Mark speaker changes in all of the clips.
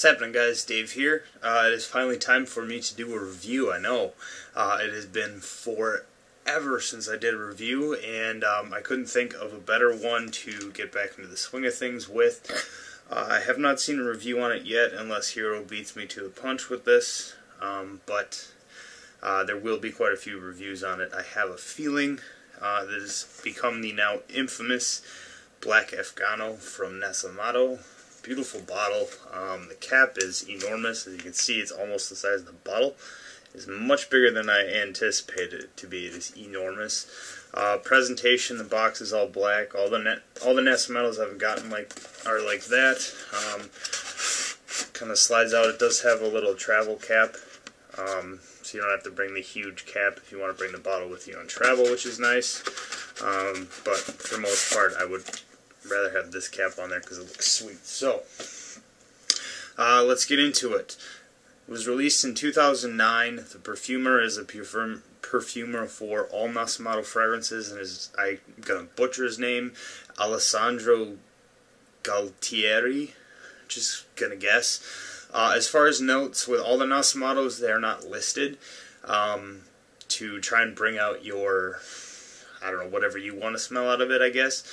Speaker 1: What's happening, guys? Dave here. It is finally time for me to do a review. I know it has been forever since I did a review, and I couldn't think of a better one to get back into the swing of things with. I have not seen a review on it yet, unless Hero beats me to the punch with this, but there will be quite a few reviews on it. I have a feeling that has become the now infamous Black Afgano from Nasomatto. Beautiful bottle. The cap is enormous. As you can see, it's almost the size of the bottle. It's much bigger than I anticipated it to be. It is enormous. Presentation, the box is all black. All the Nasomattos I've gotten are like that. Kind of slides out. It does have a little travel cap, so you don't have to bring the huge cap if you want to bring the bottle with you on travel, which is nice. But for the most part, I would rather have this cap on there because it looks sweet. So, let's get into it. It was released in 2009. The perfumer is a perfumer for all Nasomatto fragrances, and I'm going to butcher his name, Alessandro Gualtieri, just going to guess. As far as notes, with all the Nasomattos, they're not listed to try and bring out your, I don't know, whatever you want to smell out of it, I guess.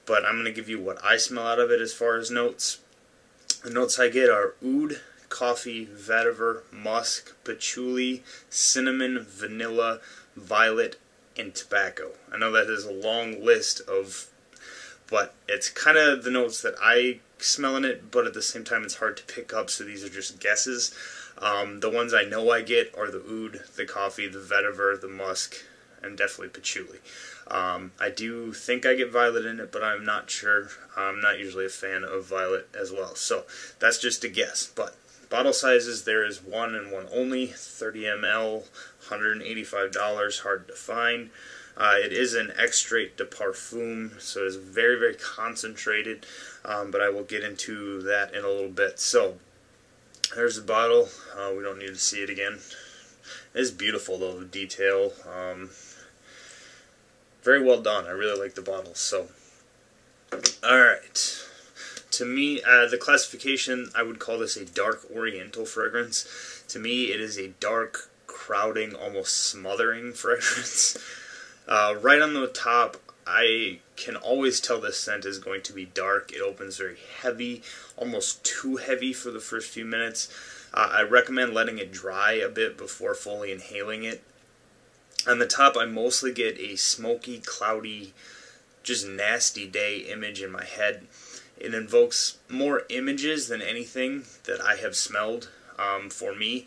Speaker 1: But I'm going to give you what I smell out of it as far as notes. The notes I get are oud, coffee, vetiver, musk, patchouli, cinnamon, vanilla, violet, and tobacco. I know that is a long list of, but it's kind of the notes that I smell in it, but at the same time it's hard to pick up, so these are just guesses. The ones I know I get are the oud, the coffee, the vetiver, the musk, and definitely patchouli. I do think I get violet in it, but I'm not sure. I'm not usually a fan of violet as well, so that's just a guess. But bottle sizes, there is one and one only, 30 ml, $185, hard to find. It is an Extrait de Parfum, so it's very, very concentrated, but I will get into that in a little bit. So, there's the bottle. We don't need to see it again. It is beautiful, though, the detail. Very well done. I really like the bottle. So, alright. To me, the classification, I would call this a dark oriental fragrance. To me, it is a dark, crowding, almost smothering fragrance. Right on the top, I can always tell this scent is going to be dark. It opens very heavy, almost too heavy for the first few minutes. I recommend letting it dry a bit before fully inhaling it. On the top, I mostly get a smoky, cloudy, just nasty day image in my head. It invokes more images than anything that I have smelled for me.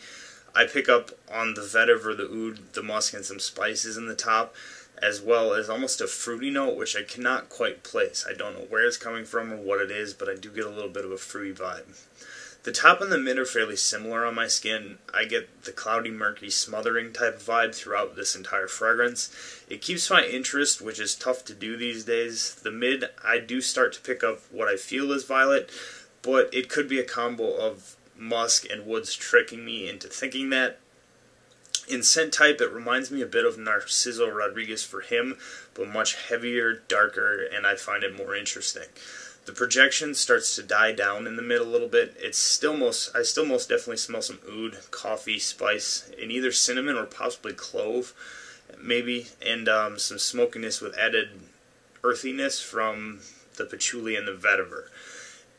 Speaker 1: I pick up on the vetiver, the oud, the musk, and some spices in the top, as well as almost a fruity note, which I cannot quite place. I don't know where it's coming from or what it is, but I do get a little bit of a fruity vibe. The top and the mid are fairly similar on my skin. I get the cloudy, murky, smothering type of vibe throughout this entire fragrance. It keeps my interest, which is tough to do these days. The mid, I do start to pick up what I feel is violet, but it could be a combo of musk and woods tricking me into thinking that. In scent type, it reminds me a bit of Narciso Rodriguez for him, but much heavier, darker, and I find it more interesting. The projection starts to die down in the mid a little bit. I still most definitely smell some oud, coffee, spice, and either cinnamon or possibly clove, maybe, and some smokiness with added earthiness from the patchouli and the vetiver.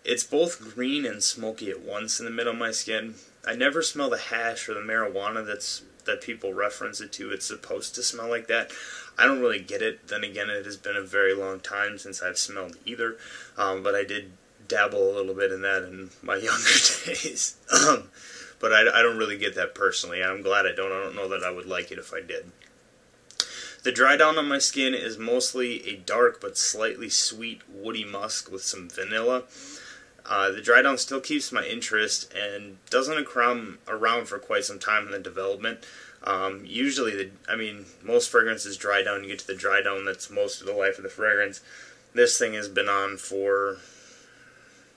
Speaker 1: It's both green and smoky at once in the mid of my skin. I never smell the hash or the marijuana that people reference it to. It's supposed to smell like that. I don't really get it. Then again, it has been a very long time since I've smelled either. But I did dabble a little bit in that in my younger days. But I don't really get that personally. I'm glad I don't. I don't know that I would like it if I did. The dry down on my skin is mostly a dark but slightly sweet woody musk with some vanilla. The dry down still keeps my interest and doesn't come around for quite some time in the development. Usually, most fragrances dry down. You get to the dry down, that's most of the life of the fragrance. This thing has been on for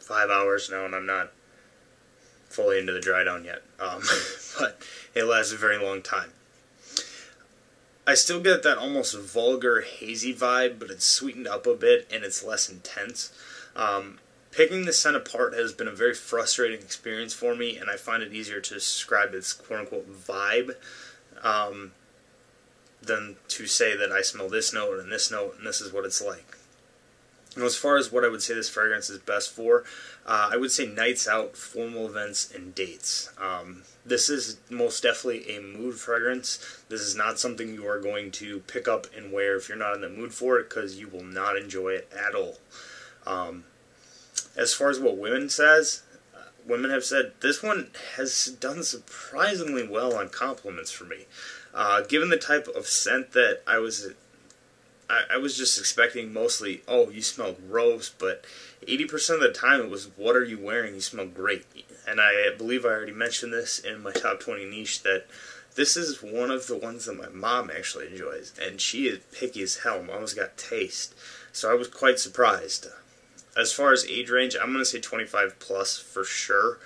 Speaker 1: 5 hours now, and I'm not fully into the dry down yet. But it lasts a very long time. I still get that almost vulgar, hazy vibe, but it's sweetened up a bit, and it's less intense. Picking the scent apart has been a very frustrating experience for me, and I find it easier to describe its quote-unquote vibe than to say that I smell this note and this is what it's like. And as far as what I would say this fragrance is best for, I would say nights out, formal events, and dates. This is most definitely a mood fragrance. This is not something you are going to pick up and wear if you're not in the mood for it, because you will not enjoy it at all. As far as what women have said, this one has done surprisingly well on compliments for me. Given the type of scent that I was just expecting mostly, oh, you smell gross, but 80% of the time it was, what are you wearing? You smell great. And I believe I already mentioned this in my top 20 niche, that this is one of the ones that my mom actually enjoys, and she is picky as hell. Mom's got taste. So I was quite surprised. As far as age range, I'm going to say 25 plus for sure.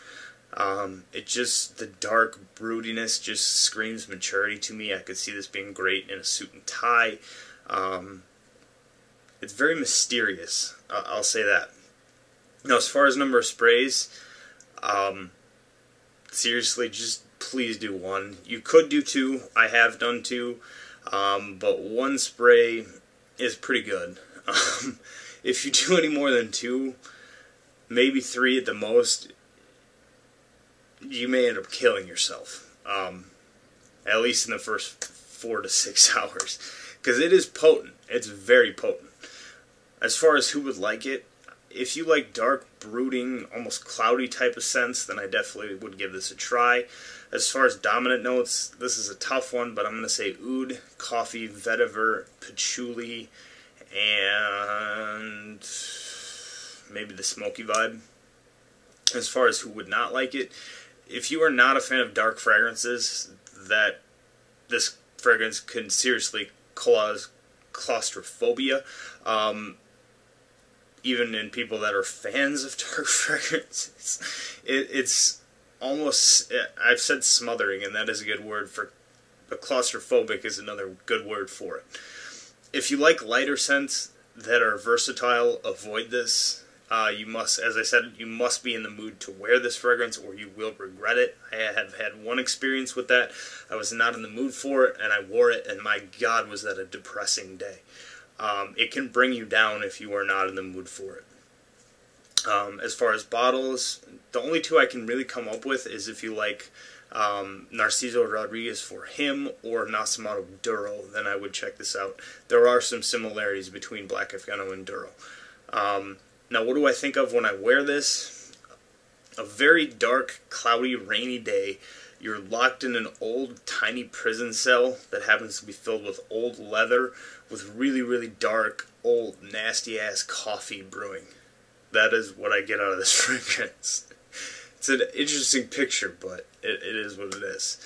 Speaker 1: It just, the dark broodiness just screams maturity to me. I could see this being great in a suit and tie. It's very mysterious, I'll say that. Now, as far as number of sprays, seriously, just please do one. You could do two. I have done two, but one spray is pretty good. If you do any more than two, maybe three at the most, you may end up killing yourself, at least in the first 4 to 6 hours, because it is potent. It's very potent. As far as who would like it, if you like dark, brooding, almost cloudy type of scents, then I definitely would give this a try. As far as dominant notes, this is a tough one, but I'm going to say oud, coffee, vetiver, patchouli, and maybe the smoky vibe. As far as who would not like it, if you are not a fan of dark fragrances, that this fragrance can seriously cause claustrophobia, even in people that are fans of dark fragrances. It's almost, I've said smothering, and that is a good word for, but claustrophobic is another good word for it. If you like lighter scents that are versatile, avoid this. You must, as I said, you must be in the mood to wear this fragrance or you will regret it. I have had one experience with that. I was not in the mood for it and I wore it, and my God, was that a depressing day. It can bring you down if you are not in the mood for it. As far as bottles, the only two I can really come up with is if you like Narciso Rodriguez for him or Nasomatto Duro, then I would check this out. There are some similarities between Black Afgano and Duro. Now, what do I think of when I wear this? A very dark, cloudy, rainy day. You're locked in an old, tiny prison cell that happens to be filled with old leather with really, really dark, old, nasty-ass coffee brewing. That is what I get out of this fragrance. It's an interesting picture, but it is what it is.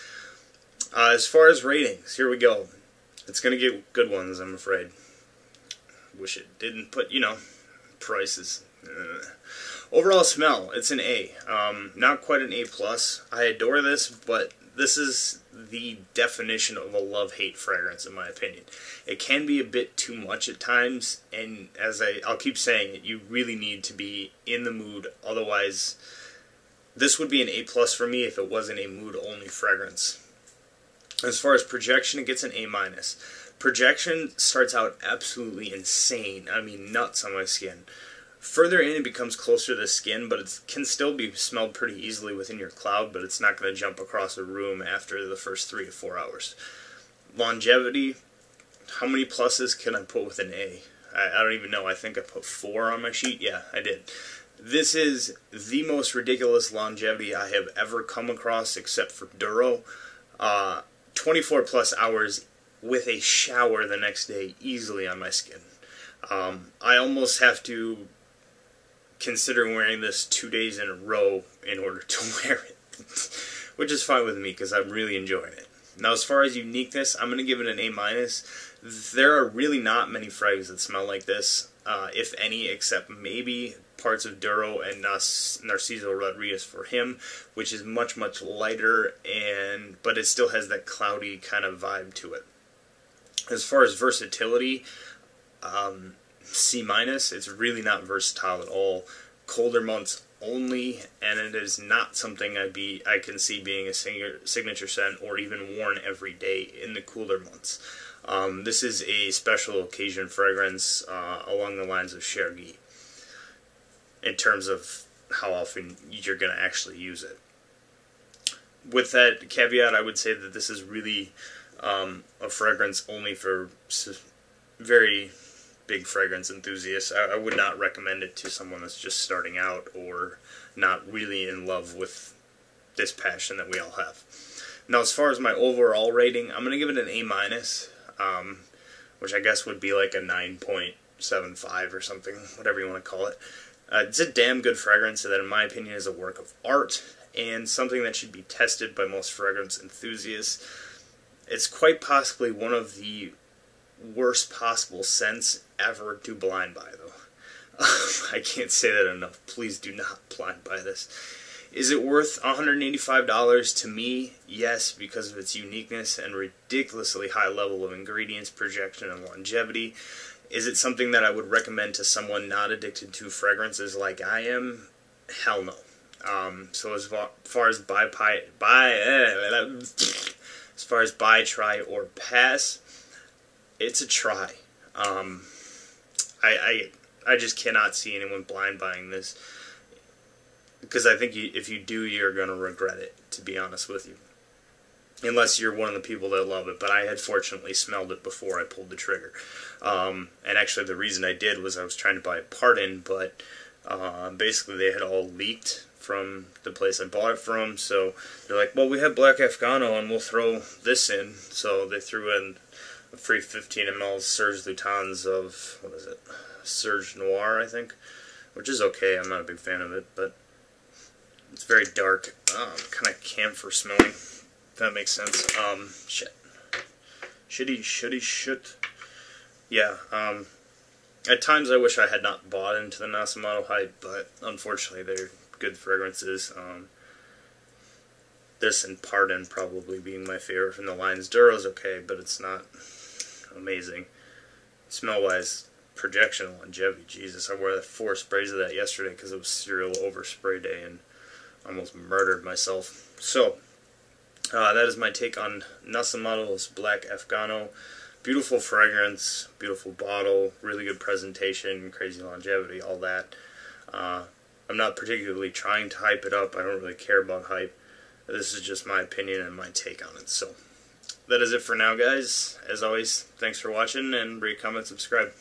Speaker 1: As far as ratings, here we go. It's going to get good ones, I'm afraid. Wish it didn't, but, you know, prices. Overall smell, it's an A. Not quite an A+. I adore this, but this is the definition of a love-hate fragrance, in my opinion. It can be a bit too much at times, and as I'll keep saying it, you really need to be in the mood. Otherwise, this would be an A+ for me if it wasn't a mood-only fragrance. As far as projection, it gets an A-. Projection starts out absolutely insane. I mean, nuts on my skin. Further in, it becomes closer to the skin, but it can still be smelled pretty easily within your cloud, but it's not going to jump across a room after the first 3 to 4 hours. Longevity, how many pluses can I put with an A? I don't even know. I think I put 4 on my sheet. Yeah, I did. This is the most ridiculous longevity I have ever come across, except for Duro. 24 plus hours with a shower the next day, easily on my skin. I almost have to consider wearing this 2 days in a row in order to wear it, which is fine with me because I'm really enjoying it. Now, as far as uniqueness, I'm going to give it an A-. There are really not many fragrances that smell like this, if any, except maybe parts of Duro and Narciso Rodriguez for him, which is much, much lighter, but it still has that cloudy kind of vibe to it. As far as versatility, C-. It's really not versatile at all. colder months only, and it is not something I can see being a signature scent or even worn every day in the cooler months. This is a special occasion fragrance along the lines of Chergui in terms of how often you're going to actually use it. With that caveat, I would say that this is really a fragrance only for very big fragrance enthusiasts. I would not recommend it to someone that's just starting out or not really in love with this passion that we all have. Now, as far as my overall rating, I'm going to give it an A-, which I guess would be like a 9.75 or something, whatever you want to call it. It's a damn good fragrance that, in my opinion, is a work of art and something that should be tested by most fragrance enthusiasts. It's quite possibly one of the worst possible scents ever to blind buy, though. I can't say that enough. Please do not blind buy this. Is it worth $185 to me? Yes, because of its uniqueness and ridiculously high level of ingredients, projection, and longevity. Is it something that I would recommend to someone not addicted to fragrances like I am? Hell no. So as far as buy, try, or pass, it's a try. I just cannot see anyone blind buying this, because I think if you do, you're going to regret it, to be honest with you. Unless you're one of the people that love it. But I had fortunately smelled it before I pulled the trigger. And actually the reason I did was I was trying to buy a part in, but basically they had all leaked from the place I bought it from. So they're like, well, we have Black Afgano and we'll throw this in. So they threw in a free 15 ml Serge Lutens of, what is it, Serge Noir, I think, which is okay. I'm not a big fan of it, but it's very dark, kind of camphor smelling, if that makes sense. Shit. Yeah, at times I wish I had not bought into the Nasomatto hype, but unfortunately they're good fragrances. This and Pardon probably being my favorite from the lines. Duro's okay, but it's not amazing. Smell-wise, projection and longevity, Jesus, I wore 4 sprays of that yesterday because it was cereal overspray day and almost murdered myself. So, that is my take on Nasomatto's Black Afgano. Beautiful fragrance, beautiful bottle, really good presentation, crazy longevity, all that. I'm not particularly trying to hype it up. I don't really care about hype. This is just my opinion and my take on it. So, that is it for now, guys. As always, thanks for watching, and rate, comment, subscribe.